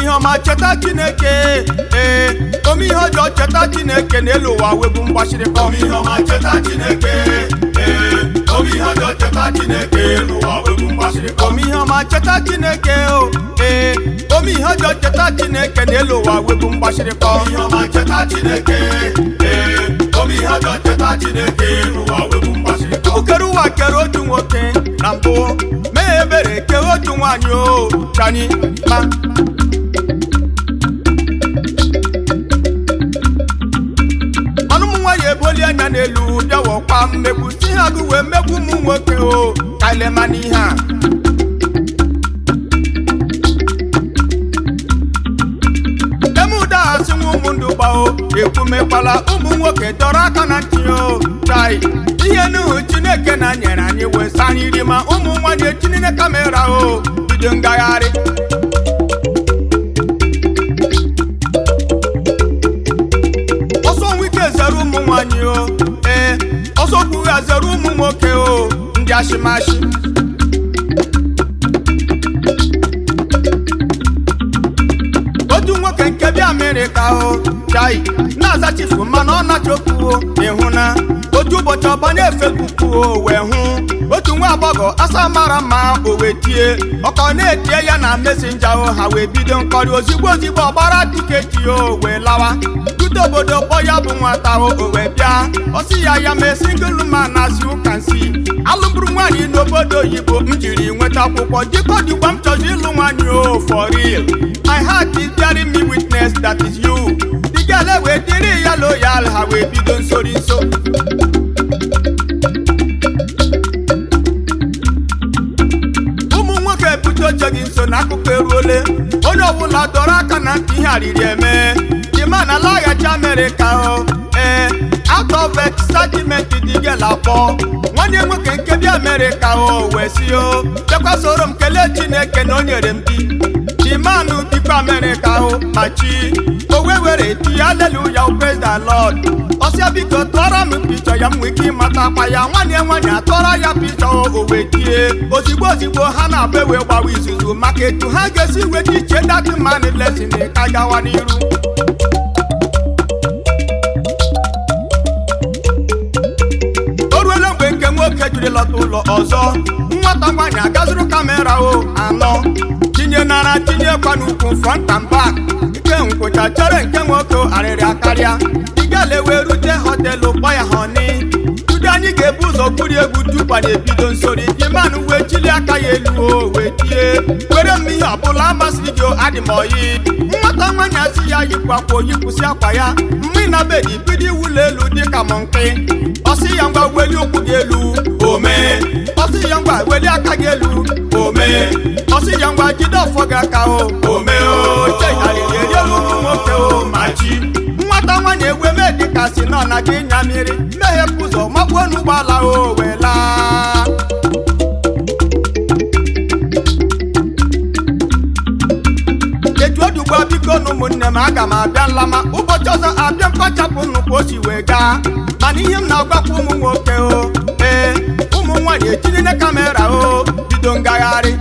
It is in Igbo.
Ome Ihe Oma cheta Chineke ome ihe ọjọọ cheta Chineke n'elu ụwa wegbu mgbashirịkọ Ome Ihe Oma cheta Chineke ome ihe ọjọọ cheta Chineke n'ụwa wegbu mgbashirịkọ Ome Ihe Oma cheta Chineke ome ihe ọjọọ cheta Chineke n'elu ụwa wegbu mgbashirịkọ Ome Ihe Oma cheta Chineke ome ihe ọjọọ cheta Chineke n'ụwa wegbu mgbashirịkọ ukere ụwa kere otu nwoke na mbụ mee ebere kee otu nwaanyị ka anyị ma manụ ụmụ nwaanyị eboli anya n'elu bịawọkwa mmegbu si ha gụ wee megbu ụmụ nwoke ka ilema n'ihe a emude a sị nwa ụmụ ndụ gbao ekwumekwala ụmụ nwoke dọrọ aka na ntị chai ihe nuhu Chineke na nyere anyị wee sa anyị iri ma ụmụ nwaanyị echinine kamera bido ngagharị ọsọ nwike zere ụmụ nwaanyị ọsọ kwugha zere ụmụ nwoke ndị ashimashi otu nwoke nke bịa Amerịka chai na-aza chifu mana ọ nachokwu ịhụ na otu ụbọchị ọbanye efekuku wee hụ otu nwa agbọghọ asa mara mma o wee tie ọkọ na-etie ya na mesenja ha wee bido nkọrị ozigbo ọgbara tiketi wee lawa dute obodo kpọ ya bụ nwata o wee bịa ọsị ya mee single man as you can see alụmburu nwaanyị n'obodo oyibo m jiri nweta akwụkwọ dịkọdịgwa m chọrọ ịlụ nwaanyị for real my heart is bearing me witness that is you the girl wee dịrị ya loyal ha wee bido nsori nso ụmụ nwoke ebute oche gị nso n'akụkụ eruole onye ọbụla dọrọ aka na ntị ihe arịrị eme dima na laghachi Amerịka out of excitement the girl akpọ nwanne nwoke nke bịa Amerịka wee si bịakwa soro m kelee Chineke na o nyere m di dimanụ bikwa Amerịka ma chi o wee were ti haleluya praise the Lord ọsịa biko tụọrọ m pichọ ya m nwee ike ịmata akpa ya nwaanyị atọrọ ya pichọ o wee tie ozigbo ha na-abụ ewe gbawa izuzu maka etu ha ga-esi weta iche dat man lesin ka gawa n'iru o ruola mgbe nke nwoke jiri lọta ụlọ ọzọ nwata nwaanyị agazuru kamera anọ tinye nara tinyekwa n'ukwu front and back nke nkwụcha chere nke nwoke arịrị akarịa igele wee rute họtelụ kpọ ya họni tude anyị ga-ebu ụzọ gwuri egwu tupu anyị ebido nsori dimanụ wee chili aka ya elu wee tie were m ihe ọbụla amasịrị gị adị m oyi nwata nwaanyị asị ya yikwakwa oyipụsị akwa ya mgbe na bedi bido iwụlọ elu dịka m nkị ọsị ya ngwa weli ụkwụ gị elu omee ọsị ya ngwa weli aka gị elu omee ọsị ya ngwa jide ọfọ gị aka omee chegharịrị erielu ụmụ nwoke ma chi nwata nwaanyị ewe mee dịka si nọ na gị nya mmiri meghepụ ụzọ makpuo n'ụgbọala wee laa etu ọ dị ugbu a biko na ụmụnne m aga m abịa nlama ụbọchị ọzọ abịa mkpachapụ nnukwu o si wee gaa mana ihe m na-agwakwa ụmụ nwoke ụmụ nwaanyị etinyere kamera bido ngagharị